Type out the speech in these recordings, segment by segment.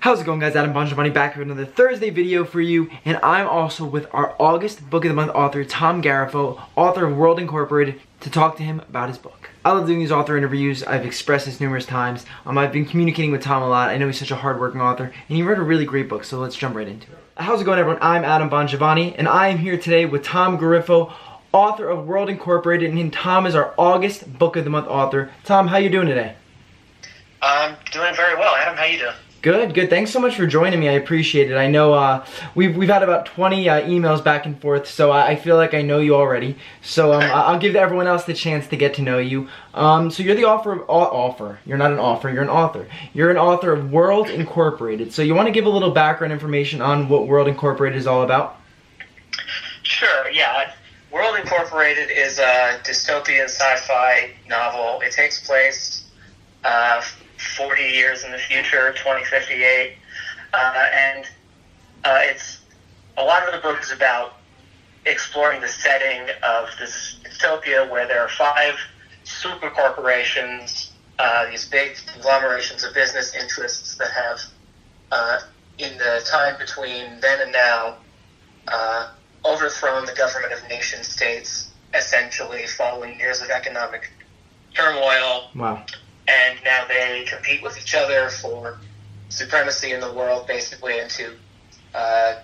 How's it going, guys? Adam Bongiovanni back with another Thursday video for you, and I'm also with our August Book of the Month author, Tom Gariffo, author of World Incorporated, to talk to him about his book. I love doing these author interviews. I've expressed this numerous times. I've been communicating with Tom a lot. I know he's such a hard-working author, and he wrote a really great book, so let's jump right into it. How's it going, everyone? I'm Adam Bongiovanni, and I am here today with Tom Gariffo, author of World Incorporated, and Tom is our August Book of the Month author. Tom, how you doing today? I'm doing very well. Adam, how you doing? Good, good. Thanks so much for joining me. I appreciate it. I know we've had about 20 emails back and forth, so I feel like I know you already. So I'll give everyone else the chance to get to know you. So you're the author. You're not an author. You're an author. You're an author of World Incorporated. So you want to give a little background information on what World Incorporated is all about? Sure. Yeah. World Incorporated is a dystopian sci-fi novel. It takes place 40 years in the future, 2058, and it's a lot of the book is about exploring the setting of this dystopia where there are 5 super corporations, these big conglomerations of business interests that have, in the time between then and now, overthrown the government of nation states, essentially following years of economic turmoil. Wow. And now they compete with each other for supremacy in the world, basically, and to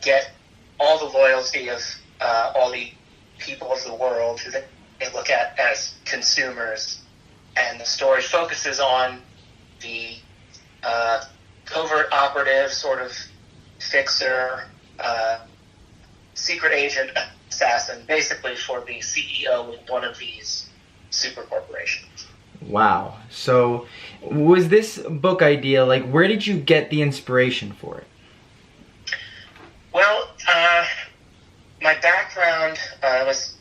get all the loyalty of all the people of the world who they look at as consumers. And the story focuses on the covert operative, sort of fixer, secret agent assassin, basically for the CEO of one of these super corporations. Wow. So, was this book idea, like, where did you get the inspiration for it? Well, my background was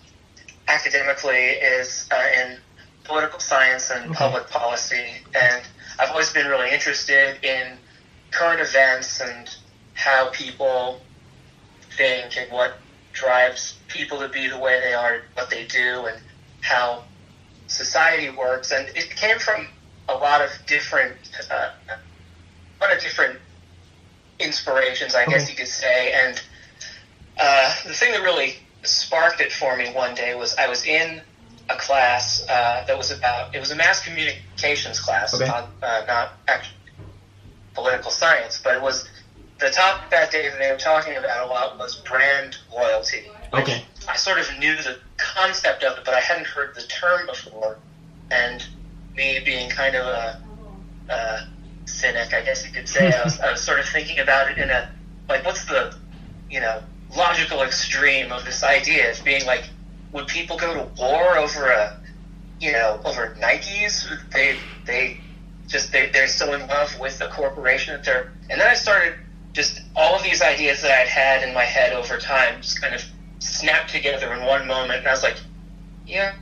academically is in political science and public policy, and I've always been really interested in current events and how people think and what drives people to be the way they are, what they do, and how society works. And it came from a lot of different inspirations, I guess you could say. And the thing that really sparked it for me one day was I was in a class that was about, it was a mass communications class, not actually political science, but it was, the topic that day that they were talking about a lot was brand loyalty. Okay. I sort of knew the concept of it, but I hadn't heard the term before. And me being kind of a cynic, I guess you could say, I was sort of thinking about it in a, like, what's the, logical extreme of this idea? It's being like, would people go to war over over Nikes? They're so in love with the corporation that they're, and then I started just all of these ideas that I'd had in my head over time just kind of snapped together in one moment, and I was like, yeah,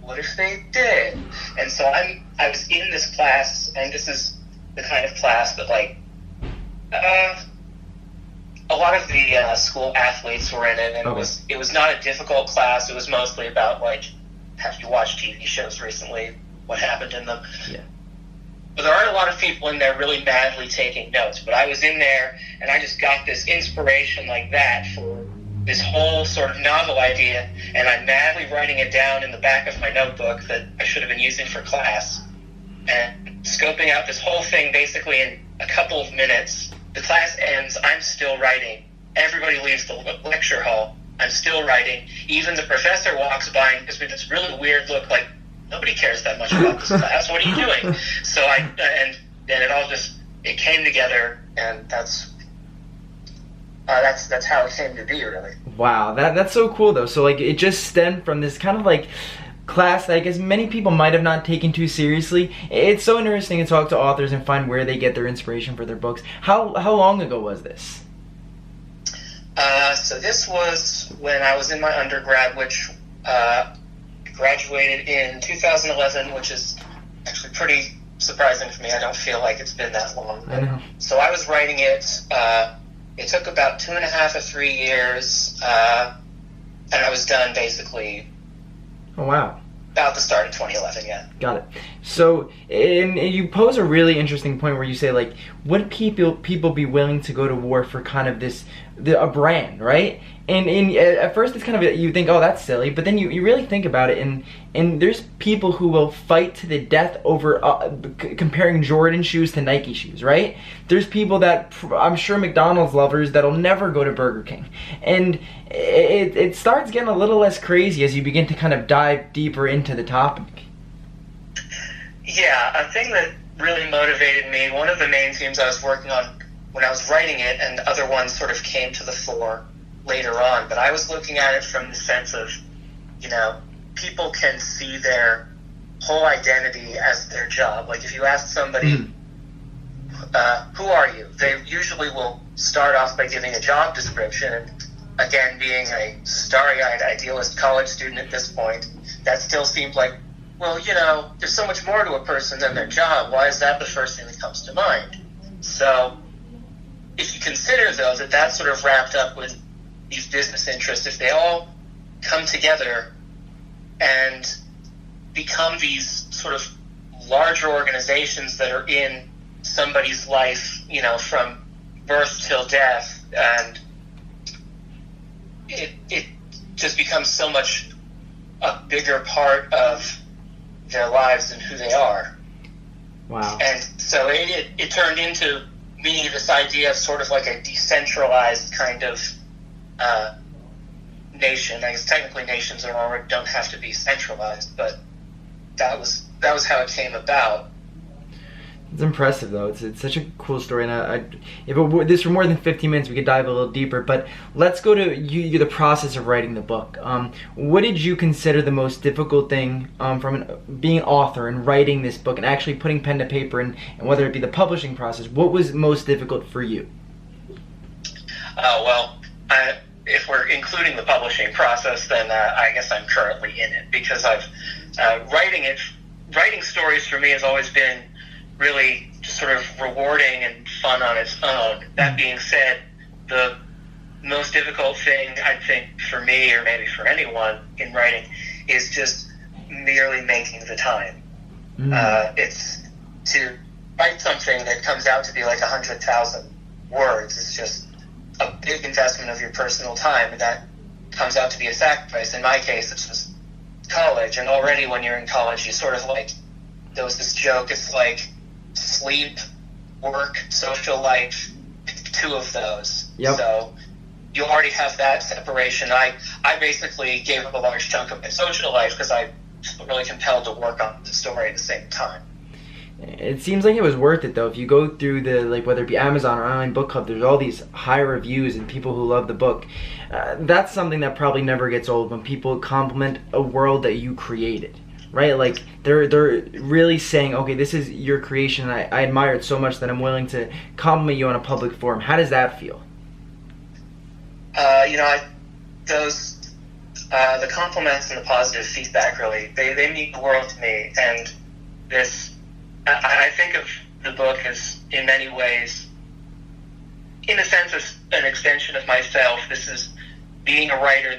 what if they did? And so I was in this class, and this is the kind of class that, like, a lot of the school athletes were in it, and it was not a difficult class. It was mostly about, like, have you watched TV shows recently? What happened in them? Yeah. But there aren't a lot of people in there really madly taking notes. But I was in there, and I just got this inspiration like that for this whole sort of novel idea, and I'm madly writing it down in the back of my notebook that I should have been using for class, and scoping out this whole thing basically in a couple of minutes. The class ends, I'm still writing. Everybody leaves the lecture hall, I'm still writing. Even the professor walks by and gives me this really weird look like, nobody cares that much about this class, what are you doing? So and then it all just, it came together, and that's how it came to be, really. Wow, that's so cool, though. So, like, it just stemmed from this kind of, like, class that I guess many people might have not taken too seriously. It's so interesting to talk to authors and find where they get their inspiration for their books. How long ago was this? So this was when I was in my undergrad, which graduated in 2011, which is actually pretty surprising for me. I don't feel like it's been that long. I know. So I was writing it. It took about 2.5 or 3 years, and I was done basically. Oh, wow. About the start of 2011, yeah. Got it. So, and you pose a really interesting point where you say, like, would people be willing to go to war for kind of a brand, right? And at first it's kind of, you think, oh, that's silly, but then you really think about it, and there's people who will fight to the death over comparing Jordan shoes to Nike shoes, right? There's people that, I'm sure McDonald's lovers, that'll never go to Burger King. And it starts getting a little less crazy as you begin to kind of dive deeper into the topic. Yeah, a thing that really motivated me, one of the main themes I was working on when I was writing it, and other ones sort of came to the fore later on, but I was looking at it from the sense of, people can see their whole identity as their job. Like if you ask somebody, who are you? They usually will start off by giving a job description, and again, being a starry-eyed idealist college student at this point, that still seemed like, well, there's so much more to a person than their job. Why is that the first thing that comes to mind? So if you consider, though, that that's sort of wrapped up with these business interests, if they all come together and become these sort of larger organizations that are in somebody's life, from birth till death, and it just becomes so much a bigger part of their lives and who they are. Wow. And so it turned into me this idea of sort of like a decentralized kind of nation. I guess technically nations don't have to be centralized, but that was how it came about. It's impressive, though. It's such a cool story, and if this were more than 15 minutes, we could dive a little deeper. But let's go to the process of writing the book. What did you consider the most difficult thing from being an author and writing this book and actually putting pen to paper, and whether it be the publishing process? What was most difficult for you? If we're including the publishing process, then I guess I'm currently in it, because I've writing stories for me has always been really just sort of rewarding and fun on its own. That being said, the most difficult thing, I think, for me, or maybe for anyone in writing, is just merely making the time. It's to write something that comes out to be like 100,000 words. It's just a big investment of your personal time, and that comes out to be a sacrifice. In my case, it's just college, and already when you're in college, you sort of like, there was this joke, it's like sleep, work, social life, two of those. Yep. So you already have that separation. I basically gave up a large chunk of my social life because I felt really compelled to work on the story at the same time. It seems like it was worth it, though. If you go through whether it be Amazon or Online Book Club, there's all these high reviews and people who love the book. That's something that probably never gets old, when people compliment a world that you created, right? Like they're really saying, okay, this is your creation, and I admire it so much that I'm willing to compliment you on a public forum. How does that feel? The compliments and the positive feedback, really, they mean the world to me. And I think of the book as, in many ways, in a sense, as an extension of myself. This is being a writer,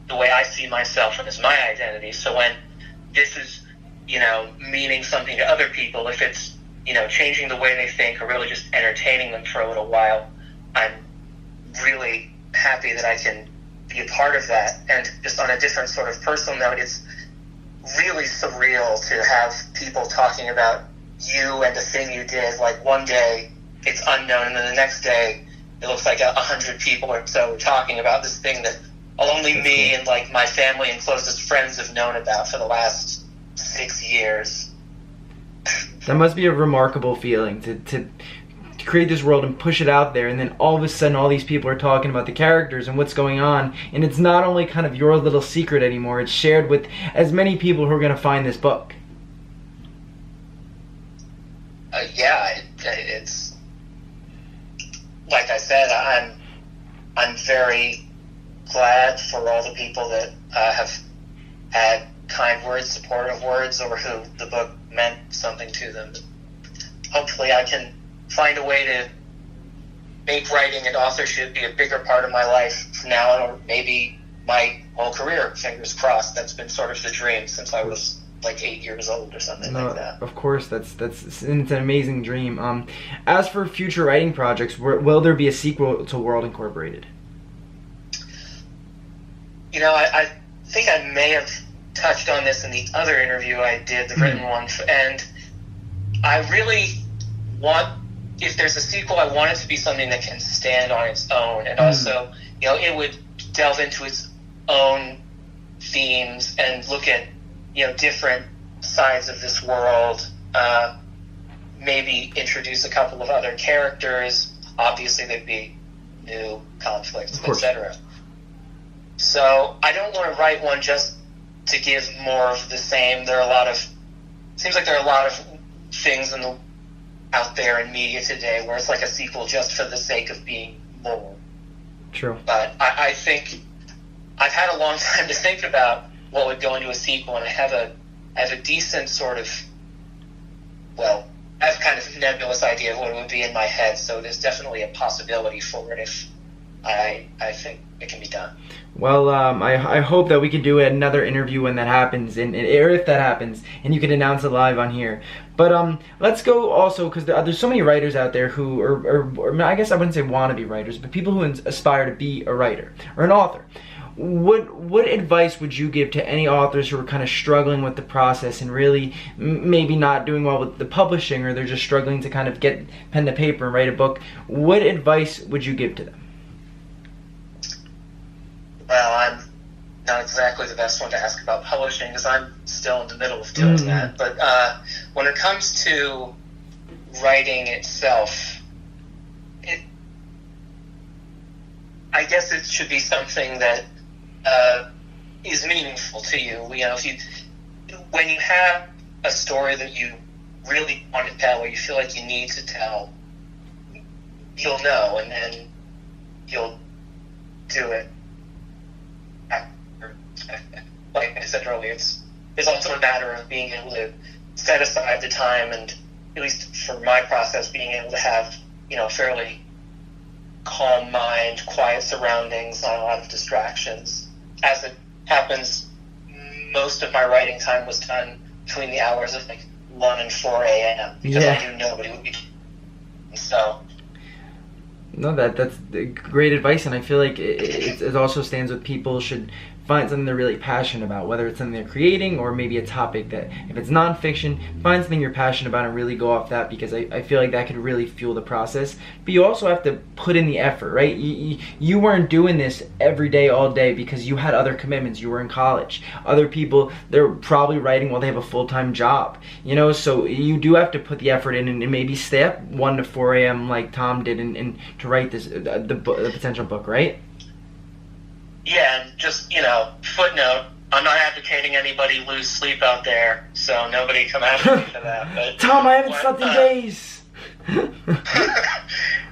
the way I see myself and as my identity. So when this is, meaning something to other people, if it's, changing the way they think or really just entertaining them for a little while, I'm really happy that I can be a part of that. And just on a different sort of personal note, it's really surreal to have people talking about you and the thing you did. Like one day it's unknown, and then the next day it looks like 100 people or so talking about this thing that only me and like my family and closest friends have known about for the last 6 years. That must be a remarkable feeling to create this world and push it out there, and then all of a sudden all these people are talking about the characters and what's going on, and it's not only kind of your little secret anymore, it's shared with as many people who are going to find this book. It's like I said, I'm very glad for all the people that have had kind words, supportive words, or who the book meant something to them. Hopefully I can find a way to make writing and authorship be a bigger part of my life from now on, or maybe my whole career, fingers crossed. That's been sort of the dream since I was like 8 years old or something like that. Of course, it's an amazing dream. As for future writing projects, will there be a sequel to World Incorporated? I think I may have touched on this in the other interview I did, the written one, and I really want, if there's a sequel, I want it to be something that can stand on its own, and also, it would delve into its own themes and look at, different sides of this world, maybe introduce a couple of other characters. Obviously, there'd be new conflicts, etc. So I don't want to write one just to give more of the same. Seems like there are a lot of things out there in media today where it's like a sequel just for the sake of being more. True. But I think I've had a long time to think about what would go into a sequel, and I have a decent sort of, I have kind of nebulous idea of what it would be in my head, so there's definitely a possibility for it if I think it can be done. Well, I hope that we can do another interview when that happens, or if that happens, and you can announce it live on here. But let's go also, because there's so many writers out there who or I guess I wouldn't say wannabe writers, but people who aspire to be a writer or an author. What advice would you give to any authors who are kind of struggling with the process and really maybe not doing well with the publishing, or they're just struggling to kind of get pen to paper and write a book? What advice would you give to them? Well, I'm not exactly the best one to ask about publishing because I'm still in the middle of doing that. But when it comes to writing itself, I guess it should be something that is meaningful to you. When you have a story that you really want to tell, or you feel like you need to tell, you'll know, and then you'll do it. Like I said earlier, it's also a matter of being able to set aside the time, and at least for my process, being able to have fairly calm mind, quiet surroundings, not a lot of distractions. As it happens, most of my writing time was done between the hours of 1 and 4 a.m. because I knew nobody would be. So. No, that's great advice, and I feel like it also stands with people should find something they're really passionate about, whether it's something they're creating or maybe a topic that, if it's nonfiction, find something you're passionate about and really go off that, because I feel like that could really fuel the process. But you also have to put in the effort, right? You weren't doing this every day, all day, because you had other commitments. You were in college. Other people, they're probably writing while they have a full-time job, so you do have to put the effort in and maybe stay up 1 to 4 a.m. like Tom did and to write this the potential book, right? Yeah, and just, footnote, I'm not advocating anybody lose sleep out there, so nobody come after me for that. But Tom, I haven't slept in days!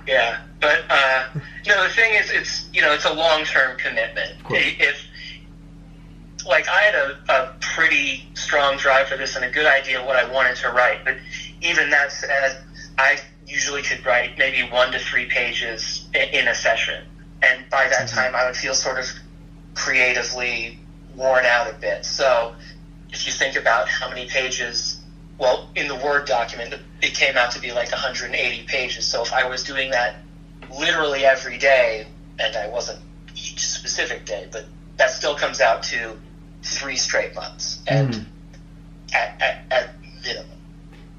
Yeah, but, the thing is, it's a long-term commitment. If I had a pretty strong drive for this and a good idea of what I wanted to write, but even that said, I usually could write maybe 1 to 3 pages in a session. And by that time, I would feel sort of creatively worn out a bit. So if you think about how many pages, in the Word document, it came out to be 180 pages. So if I was doing that literally every day, and I wasn't each specific day, but that still comes out to 3 straight months. And at minimum.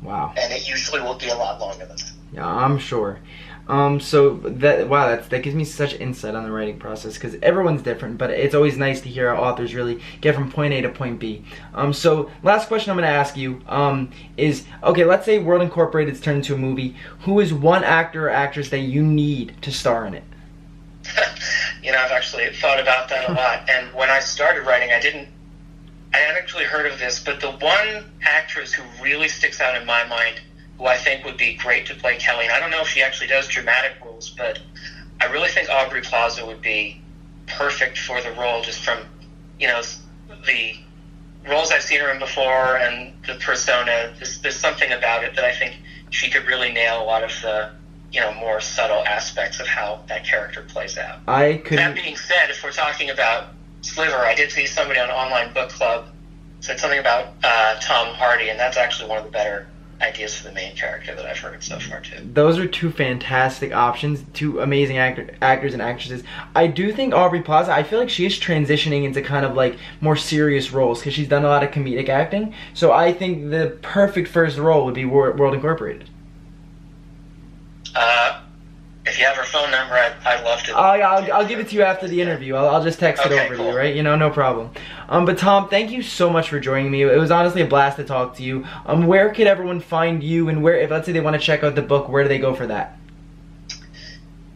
Wow. And it usually will be a lot longer than that. Yeah, I'm sure. So that gives me such insight on the writing process, because everyone's different, but it's always nice to hear how authors really get from point A to point B. So last question I'm going to ask you is, okay, let's say World Incorporated is turned into a movie. Who is one actor or actress that you need to star in it? I've actually thought about that a lot, and when I started writing, I hadn't actually heard of this, but the one actress who really sticks out in my mind, who I think would be great to play Kelly, and I don't know if she actually does dramatic roles, but I really think Aubrey Plaza would be perfect for the role, just from, the roles I've seen her in before and the persona. There's something about it that I think she could really nail a lot of the, more subtle aspects of how that character plays out. That being said, if we're talking about Sliver, I did see somebody on Online Book Club said something about Tom Hardy, and that's actually one of the better ideas for the main character that I've heard so far too. Those are two fantastic options, two amazing actors and actresses. I do think Aubrey Plaza, I feel like she is transitioning into kind of like more serious roles because she's done a lot of comedic acting. So I think the perfect first role would be World Incorporated. If you have her phone number, I'd love to. I'll give it to you after the interview. I'll just text it over to you, right? You know, no problem. But Tom, thank you so much for joining me. It was honestly a blast to talk to you. Where could everyone find you, and where, if let's say they want to check out the book, where do they go for that?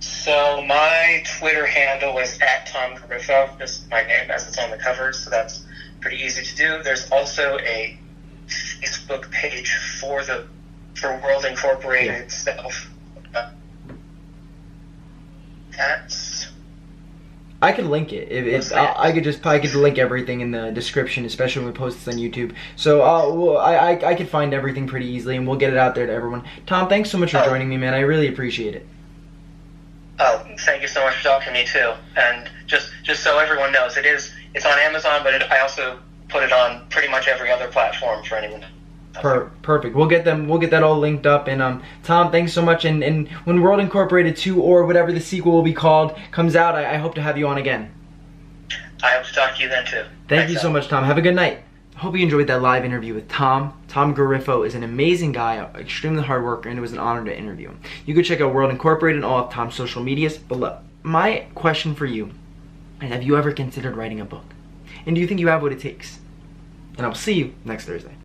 So my Twitter handle is @TomGariffo, just my name as it's on the cover, so that's pretty easy to do. There's also a Facebook page for World Incorporated itself. I could link it. I could link everything in the description, especially when we post this on YouTube. So I could find everything pretty easily, and we'll get it out there to everyone. Tom, thanks so much for joining me, man. I really appreciate it. Oh, thank you so much for talking to me too. And just so everyone knows, it's on Amazon, but I also put it on pretty much every other platform for anyone. Perfect. We'll get that all linked up. And Tom, thanks so much. And when World Incorporated 2 or whatever the sequel will be called comes out, I hope to have you on again. I hope to talk to you then too. Thank you so much, Tom. Have a good night. Hope you enjoyed that live interview with Tom. Tom Gariffo is an amazing guy, extremely hard worker, and it was an honor to interview him. You can check out World Incorporated and all of Tom's social medias below. My question for you is, have you ever considered writing a book? And do you think you have what it takes? And I'll see you next Thursday.